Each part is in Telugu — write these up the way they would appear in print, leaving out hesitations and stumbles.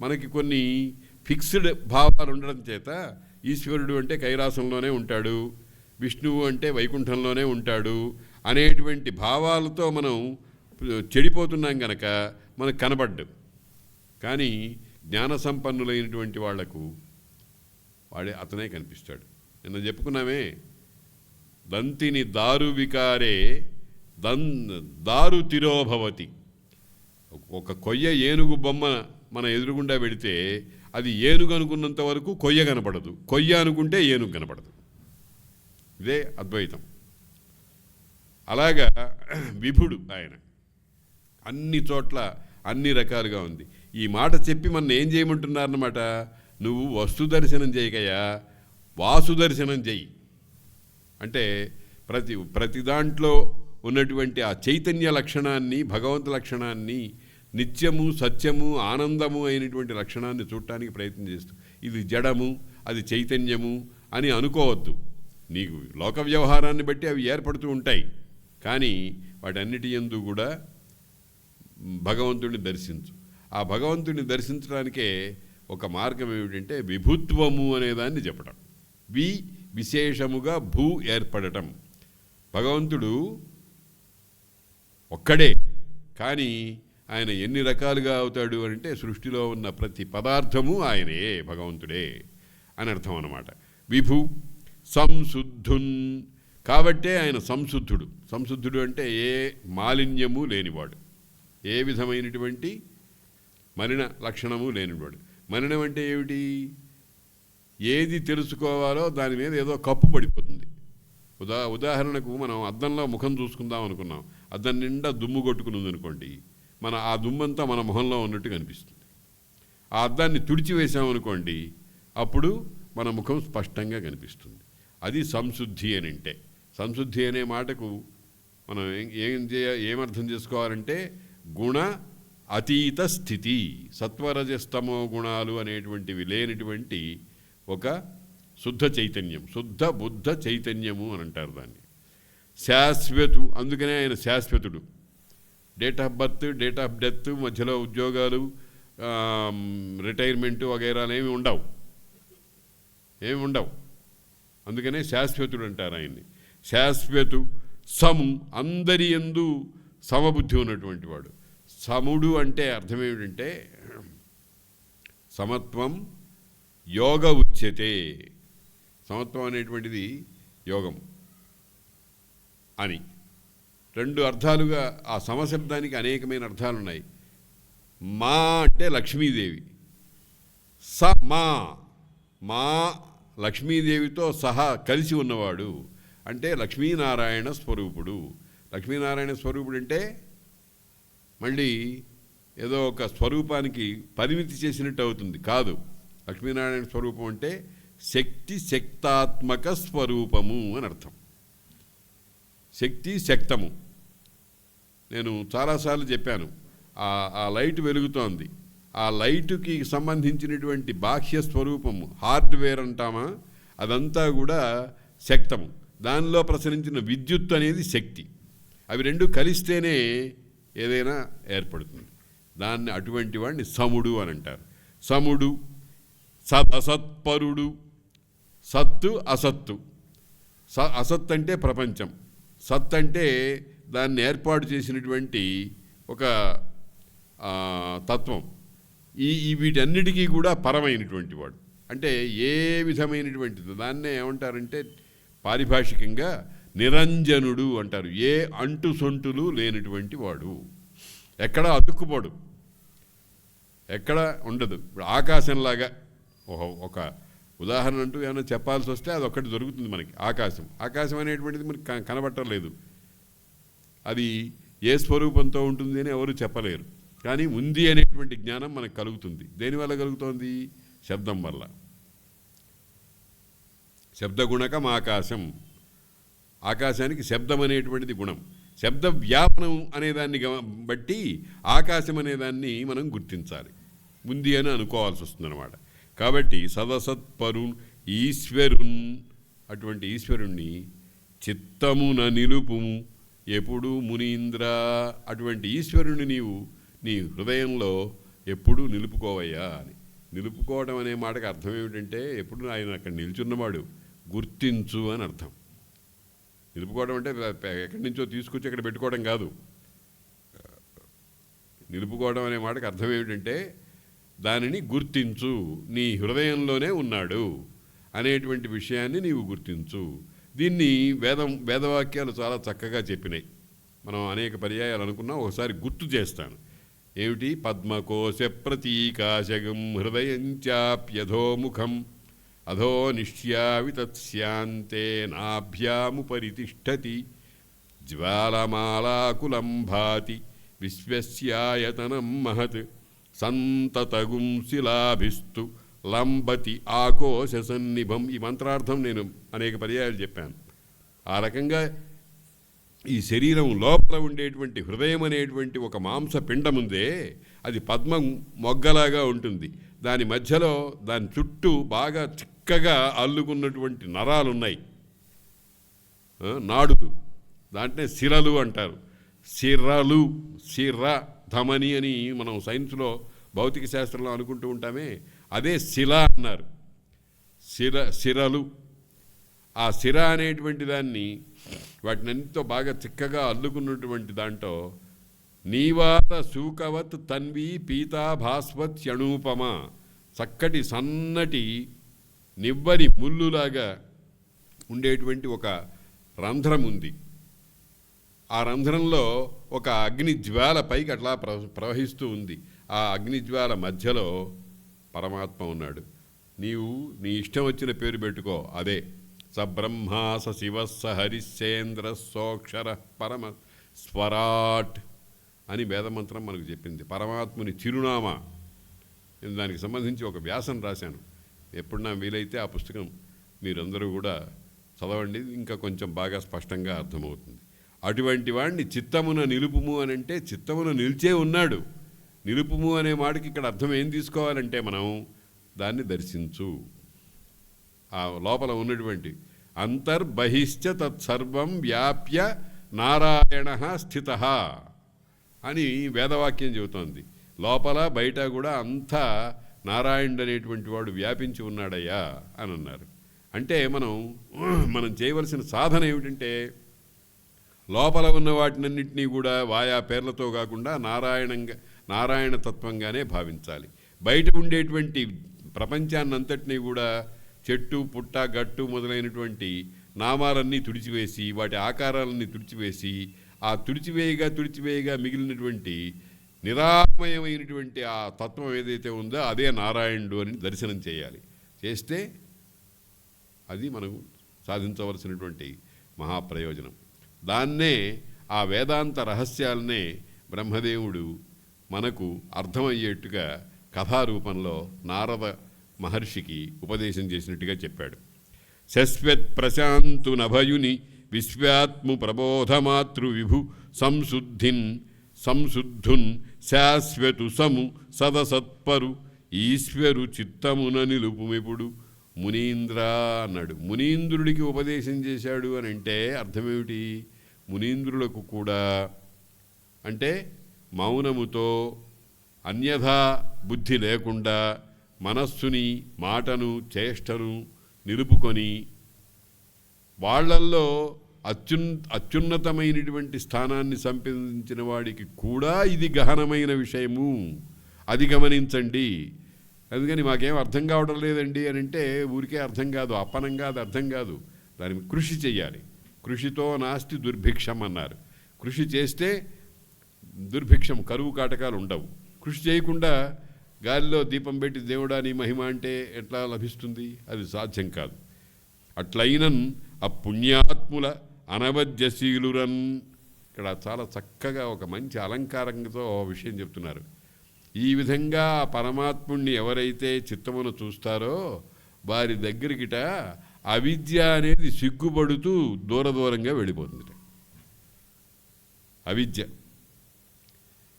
మనకి కొన్ని ఫిక్స్డ్ భావాలు ఉండడం చేత ఈశ్వరుడు అంటే కైలాసంలోనే ఉంటాడు, విష్ణువు అంటే వైకుంఠంలోనే ఉంటాడు అనేటువంటి భావాలతో మనం చెడిపోతున్నాం కనుక మనకు కనబడ్డు. కానీ జ్ఞాన సంపన్నులైనటువంటి వాళ్లకు అతనే కనిపిస్తాడు. నిన్న చెప్పుకున్నామే, దంతిని దారు వికారే దారు తిరోభవతి. ఒక కొయ్య ఏనుగు బొమ్మ మన ఎదురుగుండా పెడితే అది ఏనుగు అనుకున్నంత వరకు కొయ్య కనపడదు, కొయ్య అనుకుంటే ఏనుగు కనపడదు. ఇదే అద్వైతం. అలాగా విభుడు ఆయన అన్ని చోట్ల అన్ని రకాలుగా ఉంది. ఈ మాట చెప్పి మన ఏం చేయమంటున్నారన్నమాట, నువ్వు వస్తు దర్శనం చేయకయా, వాసు దర్శనం చెయ్యి. అంటే ప్రతి దాంట్లో ఉన్నటువంటి ఆ చైతన్య లక్షణాన్ని, భగవంతు లక్షణాన్ని, నిత్యము సత్యము ఆనందము అయినటువంటి లక్షణాన్ని చూడటానికి ప్రయత్నం చేస్తూ, ఇది జడము అది చైతన్యము అని అనుకోవద్దు. నీకు లోక వ్యవహారాన్ని బట్టి అవి ఏర్పడుతూ ఉంటాయి, కానీ వాటన్నిటి యందు కూడా భగవంతుడిని దర్శించు. ఆ భగవంతుడిని దర్శించడానికే ఒక మార్గం ఏమిటంటే విభుత్వము అనేదాన్ని చెప్పడం. విశేషముగా భూ ఏర్పడటం. భగవంతుడు ఒక్కడే, కానీ ఆయన ఎన్ని రకాలుగా అవుతాడు అంటే సృష్టిలో ఉన్న ప్రతి పదార్థము ఆయనే, భగవంతుడే అని అర్థం అన్నమాట. విభు సంశుద్ధున్, కాబట్టే ఆయన సంశుద్ధుడు. సంశుద్ధుడు అంటే ఏ మాలిన్యము లేనివాడు, ఏ విధమైనటువంటి మలిన లక్షణము లేనివాడు. మలినం అంటే ఏమిటి? ఏది తెలుసుకోవాలో దాని మీద ఏదో కప్పు పడిపోతుంది. ఉదాహరణకు మనం అద్దంలో ముఖం చూసుకుందాం అనుకున్నాం, అద్దం నిండా దుమ్ము కొట్టుకుని ఉందనుకోండి, ఆ దుమ్మంతా మన మొహంలో ఉన్నట్టు కనిపిస్తుంది. ఆ అద్దాన్ని తుడిచివేసామనుకోండి, అప్పుడు మన ముఖం స్పష్టంగా కనిపిస్తుంది. అది సంశుద్ధి అని అంటే. సంశుద్ధి అనే మాటకు మనం ఏమర్థం చేసుకోవాలంటే గుణ అతీత స్థితి, సత్వరజస్తమో గుణాలు అనేటువంటివి లేనిటువంటి ఒక శుద్ధ చైతన్యం, శుద్ధ బుద్ధ చైతన్యము అని అంటారు దాన్ని. శాశ్వతు, అందుకనే ఆయన శాశ్వతుడు. Date of birth, date of death, మధ్యలో ఉద్యోగాలు, రిటైర్మెంటు వగైరాలు ఏమి ఉండవు. అందుకనే శాశ్వతుడు అంటారు ఆయన్ని. శాశ్వతు సము, అందరి యందు సమబుద్ధి ఉన్నటువంటి వాడు. సముడు అంటే అర్థం ఏమిటంటే సమత్వం యోగ ఉచ్యతే. సమత్వం అనేటువంటిది యోగం అని రెండు అర్థాలుగా. ఆ సమశబ్దానికి అనేకమైన అర్థాలు ఉన్నాయి. మా అంటే లక్ష్మీదేవి, మా లక్ష్మీదేవితో సహా కలిసి ఉన్నవాడు అంటే లక్ష్మీనారాయణ స్వరూపుడు. లక్ష్మీనారాయణ స్వరూపుడు అంటే మళ్ళీ ఏదో ఒక స్వరూపానికి పరిమితి చేసినట్టు అవుతుంది, కాదు. లక్ష్మీనారాయణ స్వరూపం అంటే శక్తి శక్తాత్మక స్వరూపము అని అర్థం. శక్తి శక్తము. నేను చాలాసార్లు చెప్పాను, ఆ లైట్ వెలుగుతోంది, ఆ లైటుకి సంబంధించినటువంటి బాహ్య స్వరూపము, హార్డ్వేర్ అంటామా, అదంతా కూడా శక్తము. దానిలో ప్రసరించిన విద్యుత్ అనేది శక్తి. అవి రెండు కలిస్తేనే ఏదైనా ఏర్పడుతుంది. దాన్ని అటువంటి వాడిని సముడు అని అంటారు. సముడు, సదసత్పరుడు. సత్తు అసత్తు. అసత్ అంటే ప్రపంచం, సత్ అంటే దాన్ని ఏర్పాటు చేసినటువంటి ఒక తత్వం. వీటన్నిటికీ కూడా పరమైనటువంటి వాడు. అంటే ఏ విధమైనటువంటిది దాన్నే ఏమంటారంటే పారిభాషికంగా నిరంజనుడు అంటారు. ఏ అంటు సొంటులు లేనటువంటి వాడు, ఎక్కడ అతుక్కుపోడు, ఎక్కడ ఉండదు. ఇప్పుడు ఆకాశంలాగా ఒక ఉదాహరణ అంటూ ఏమైనా చెప్పాల్సి వస్తే అది ఒక్కటి దొరుకుతుంది మనకి. ఆకాశం అనేటువంటిది మనకి కనబట్టలేదు. అది ఏ స్వరూపంతో ఉంటుంది అని ఎవరు చెప్పలేరు, కానీ ఉంది అనేటువంటి జ్ఞానం మనకు కలుగుతుంది. దేనివల్ల కలుగుతోంది? శబ్దం వల్ల. శబ్దగుణకం ఆకాశం. ఆకాశానికి శబ్దం అనేటువంటిది గుణం. శబ్ద వ్యాపనం అనేదాన్ని బట్టి ఆకాశం అనేదాన్ని మనం గుర్తించాలి, ఉంది అని అనుకోవాల్సి వస్తుందన్నమాట. కాబట్టి సదసత్పరు ఈశ్వరున్, అటువంటి ఈశ్వరుణ్ణి చిత్తమున నిలుపుము ఎప్పుడు మునీంద్ర. అటువంటి ఈశ్వరుని నీవు నీ హృదయంలో ఎప్పుడు నిలుపుకోవయ్యా అని. నిలుపుకోవడం అనే మాటకు అర్థం ఏమిటంటే ఎప్పుడు ఆయన అక్కడ నిల్చున్నవాడు గుర్తించు అని అర్థం. నిలుపుకోవడం అంటే ఎక్కడి నుంచో తీసుకొచ్చి అక్కడ పెట్టుకోవడం కాదు. నిలుపుకోవడం అనే మాటకు అర్థం ఏమిటంటే దానిని గుర్తించు, నీ హృదయంలోనే ఉన్నాడు అనేటువంటి విషయాన్ని నీవు గుర్తించు. దీన్ని వేదవాక్యాలు చాలా చక్కగా చెప్పినాయి. మనం అనేక పర్యాయాలు అనుకున్నాం, ఒకసారి గుర్తు చేస్తాను. ఏమిటి? పద్మకోశ ప్రతీకాశగం హృదయం చాప్యధోముఖం అధో నిశ్యావి తత్స్యాంతే నాభ్యాముపరితిష్టతి జ్వాలమాలాకులం భాతి విశ్వస్యాయతనం మహత్ సంతతగుం శిలాభిస్తు లంబతి ఆకోశ సన్నిభం. ఈ మంత్రార్థం నేను అనేక పర్యాయాలు చెప్పాను. ఆ రకంగా ఈ శరీరం లోపల ఉండేటువంటి హృదయం అనేటువంటి ఒక మాంసపిండం ఉందే, అది పద్మ మొగ్గలాగా ఉంటుంది. దాని మధ్యలో దాని చుట్టూ బాగా చిక్కగా అల్లుకున్నటువంటి నరాలున్నాయి, నాడులు. దాంట్లో శిరలు అంటారు. శిరలు, శిర ధమని అని మనం సైన్స్లో భౌతిక శాస్త్రంలో అనుకుంటూ ఉంటామే, అదే శిల అన్నారు. శిరలు. ఆ శిర అనేటువంటి దాన్ని వాటినంతో బాగా చిక్కగా అల్లుకున్నటువంటి దాంట్లో నీవాత శూకవత్ తన్వి పీతా భాస్వత్ యణూపమ, చక్కటి సన్నటి నివ్వరి ముల్లులాగా ఉండేటువంటి ఒక రంధ్రం ఉంది. ఆ రంధ్రంలో ఒక అగ్నిజ్వాల పైకి అట్లా ప్రవహిస్తూ ఉంది. ఆ అగ్నిజ్వాల మధ్యలో పరమాత్మ ఉన్నాడు. నీవు నీ ఇష్టం వచ్చిన పేరు పెట్టుకో, అదే సబ్రహ్మా స శివ స హరిశ్చేంద్ర సోక్షర పరమ స్వరాట్ అని వేదమంత్రం మనకు చెప్పింది. పరమాత్ముని చిరునామా. నేను దానికి సంబంధించి ఒక వ్యాసం రాశాను. ఎప్పుడన్నా వీలైతే ఆ పుస్తకం మీరందరూ కూడా చదవండి, ఇంకా కొంచెం బాగా స్పష్టంగా అర్థమవుతుంది. అటువంటి వాడిని చిత్తమున నిలుపుము అని అంటే చిత్తమున నిలిచే ఉన్నాడు. నిలుపుము అనే మాటకి ఇక్కడ అర్థం ఏం తీసుకోవాలంటే మనం దాన్ని దర్శించు. ఆ లోపల ఉన్నటువంటి అంతర్బహిశ్చ తత్సర్వం వ్యాప్య నారాయణ స్థిత అని వేదవాక్యం చెబుతోంది. లోపల బయట కూడా అంతా నారాయణుడు అనేటువంటి వాడు వ్యాపించి ఉన్నాడయ్యా అని అన్నారు. అంటే మనం చేయవలసిన సాధన ఏమిటంటే లోపల ఉన్న వాటినన్నింటినీ కూడా వాయా పేర్లతో కాకుండా నారాయణ తత్వంగానే భావించాలి. బయట ఉండేటువంటి ప్రపంచాన్నంతటినీ కూడా చెట్టు పుట్ట గట్టు మొదలైనటువంటి నామాలన్నీ తుడిచివేసి వాటి ఆకారాలన్నీ తుడిచివేసి ఆ తుడిచివేయగా మిగిలినటువంటి నిరామయమైనటువంటి ఆ తత్వం ఏదైతే ఉందో అదే నారాయణుడు అని దర్శనం చేయాలి. చేస్తే అది మనం సాధించవలసినటువంటి మహాప్రయోజనం. దాన్నే ఆ వేదాంత రహస్యాలనే బ్రహ్మదేవుడు మనకు అర్థమయ్యేట్టుగా కథారూపంలో నారద మహర్షికి ఉపదేశం చేసినట్టుగా చెప్పాడు. శశ్వత్ ప్రశాంతు నభయుని విశ్వాత్ము ప్రబోధమాతృ విభు సంశుద్ధున్ శాశ్వతు సము సదసత్పరు ఈశ్వరు చిత్తమున నిలుపుమెప్పుడు మునీంద్ర అన్నాడు. మునీంద్రుడికి ఉపదేశం చేశాడు అని అంటే అర్థమేమిటి? మునీంద్రులకు కూడా అంటే మౌనముతో అన్యథా బుద్ధి లేకుండా మనస్సుని మాటను చేష్టను నిలుపుకొని వాళ్ళల్లో అత్యున్నతమైనటువంటి స్థానాన్ని సంపాదించిన వాడికి కూడా ఇది గహనమైన విషయము, అది గమనించండి. అందుకని మాకేం అర్థం కావడం లేదండి అని అంటే ఊరికే అర్థం కాదు, అప్పనంగా అది అర్థం కాదు. దానికి కృషి చెయ్యాలి. కృషితో నాస్తి దుర్భిక్షం అన్నారు. కృషి చేస్తే దుర్భిక్షం, కరువు కాటకాలు ఉండవు. కృషి చేయకుండా గాలిలో దీపం పెట్టి దేవుడా నీ మహిమ అంటే ఎట్లా లభిస్తుంది? అది సాధ్యం కాదు. అట్లయినన్ ఆ పుణ్యాత్ముల అనవద్యశీలురన్. ఇక్కడ చాలా చక్కగా ఒక మంచి అలంకారంతో విషయం చెప్తున్నారు. ఈ విధంగా పరమాత్ముణ్ణి ఎవరైతే చిత్తమును చూస్తారో వారి దగ్గరికిట అవిద్య అనేది సిగ్గుపడుతూ దూరంగా వెళ్ళిపోతుంది. అవిద్య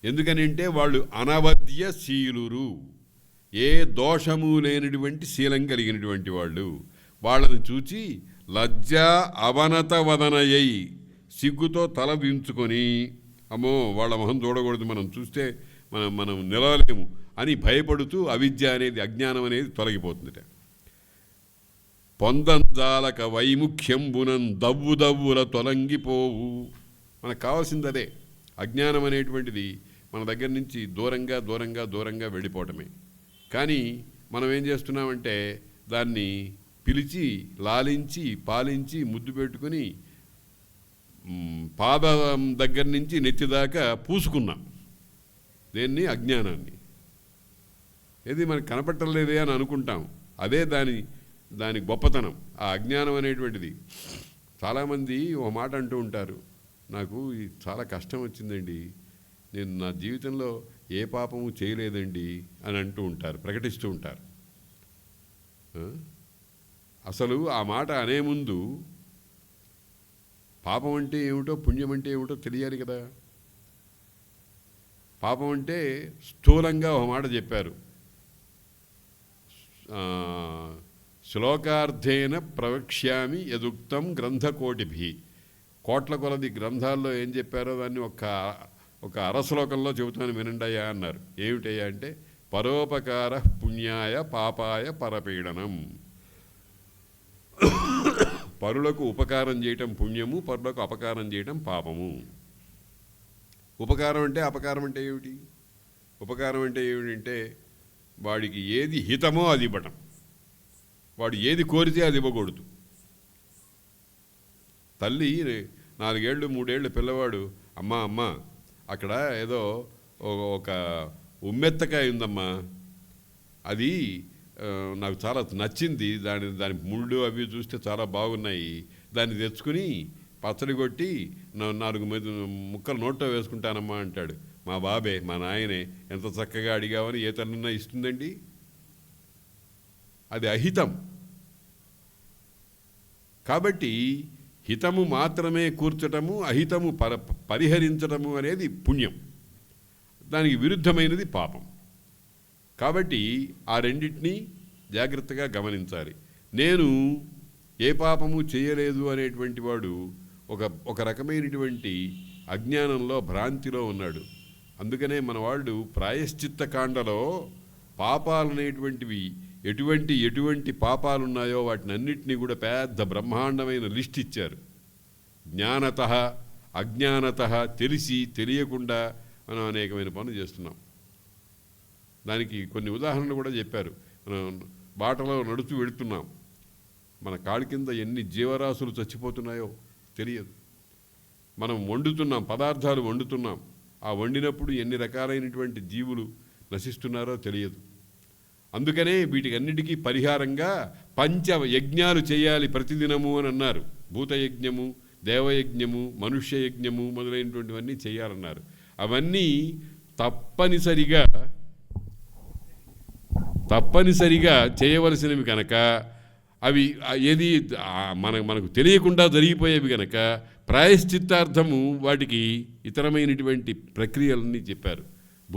ఎందుకనంటే వాళ్ళు అనవద్యశీలురు, ఏ దోషము లేనటువంటి శీలం కలిగినటువంటి వాళ్ళు. వాళ్ళని చూచి లజ్జా అవనత వదనయ్యి సిగ్గుతో తల దించుకొని, అమ్మో వాళ్ళ మొహం చూడకూడదు, మనం చూస్తే మనం నిలవలేము అని భయపడుతూ అవిద్య అనేది, అజ్ఞానం అనేది తొలగిపోతుందిట. పొందంజాలక వైముఖ్యంబునం దవ్వు దవ్వుల తొలగిపోవు. మనకు కావాల్సింది అదే. అజ్ఞానం అనేటువంటిది మన దగ్గర నుంచి దూరంగా దూరంగా దూరంగా వెళ్ళిపోవటమే. కానీ మనం ఏం చేస్తున్నామంటే దాన్ని పిలిచి లాలించి పాలించి ముద్దు పెట్టుకుని పాదం దగ్గర నుంచి నెత్తి దాకా పూసుకున్నాం దేన్ని, అజ్ఞానాన్ని. ఏది మనకు కనపట్టలేదే అని అనుకుంటాం. అదే దాని గొప్పతనం, ఆ అజ్ఞానం అనేటువంటిది. చాలామంది ఒక మాట అంటూ ఉంటారు, నాకు చాలా కష్టం వచ్చిందండి, నేను నా జీవితంలో ఏ పాపము చేయలేదండి అని అంటూ ఉంటారు, ప్రకటిస్తూ ఉంటారు. అసలు ఆ మాట అనే ముందు పాపం అంటే ఏమిటో పుణ్యం అంటే ఏమిటో తెలియాలి కదా. పాపం అంటే స్థూలంగా ఒక మాట చెప్పారు, శ్లోకార్థేన ప్రవక్ష్యామి యదుక్తం గ్రంథకోటిభి. కోట్ల కొలది గ్రంథాల్లో ఏం చెప్పారో దాన్ని ఒక అరశ్లోకంలో చెబుతాను వినండయ్యా అన్నారు. ఏమిటయ్యా అంటే పరోపకార పుణ్యాయ పాపాయ పరపీడనం. పరులకు ఉపకారం చేయటం పుణ్యము, పరులకు అపకారం చేయటం పాపము. ఉపకారం అంటే అపకారం అంటే ఏమిటి? ఉపకారం అంటే ఏమిటంటే వాడికి ఏది హితమో అది ఇవ్వటం, వాడు ఏది కోరితే అది ఇవ్వకూడదు. తల్లి 4 ఏళ్ళు 3 ఏళ్ళు పిల్లవాడు, అమ్మ అక్కడ ఏదో ఒక ఉమ్మెత్తకాయ ఉందమ్మా, అది నాకు చాలా నచ్చింది, దాని ముళ్ళు అవి చూస్తే చాలా బాగున్నాయి, దాన్ని తెచ్చుకుని పచ్చడి కొట్టి 4 ముక్కలు నోట్లో వేసుకుంటానమ్మా అంటాడు. మా బాబే, మా నాయనే ఎంత చక్కగా అడిగావని ఏ తల్లినా ఇస్తుందండి? అది అహితం. కాబట్టి హితము మాత్రమే కూర్చటము, అహితము పరిహరించటము అనేది పుణ్యం, దానికి విరుద్ధమైనది పాపం. కాబట్టి ఆ రెండింటినీ జాగ్రత్తగా గమనించాలి. నేను ఏ పాపము చేయలేదు అనేటువంటి వాడు ఒక రకమైనటువంటి అజ్ఞానంలో, భ్రాంతిలో ఉన్నాడు. అందుకనే మన వాళ్ళు ప్రాయశ్చిత్త కాండలో పాపాలు అనేటువంటివి ఎటువంటి పాపాలు ఉన్నాయో వాటిని అన్నిటినీ కూడా పెద్ద బ్రహ్మాండమైన లిస్ట్ ఇచ్చారు. జ్ఞానత అజ్ఞానత, తెలిసి తెలియకుండా మనం అనేకమైన పనులు చేస్తున్నాం. దానికి కొన్ని ఉదాహరణలు కూడా చెప్పారు. మనం బాటలో నడుచు వెళుతున్నాం, మన కాళ్ళ కింద ఎన్ని జీవరాశులు చచ్చిపోతున్నాయో తెలియదు. మనం వండుతున్నాం, పదార్థాలు వండుతున్నాం, ఆ వండినప్పుడు ఎన్ని రకాలైనటువంటి జీవులు నశిస్తున్నారో తెలియదు. అందుకనే వీటికన్నిటికీ పరిహారంగా 5 యజ్ఞాలు చేయాలి ప్రతిదినము అని అన్నారు. భూతయజ్ఞము, దేవయజ్ఞము, మనుష్య యజ్ఞము మొదలైనటువంటివన్నీ చేయాలన్నారు. అవన్నీ తప్పనిసరిగా చేయవలసినవి కనుక అవి ఏది మనకు తెలియకుండా జరిగిపోయేవి కనుక ప్రాయశ్చిత్తార్థము వాటికి ఇతరమైనటువంటి ప్రక్రియలన్నీ చెప్పారు.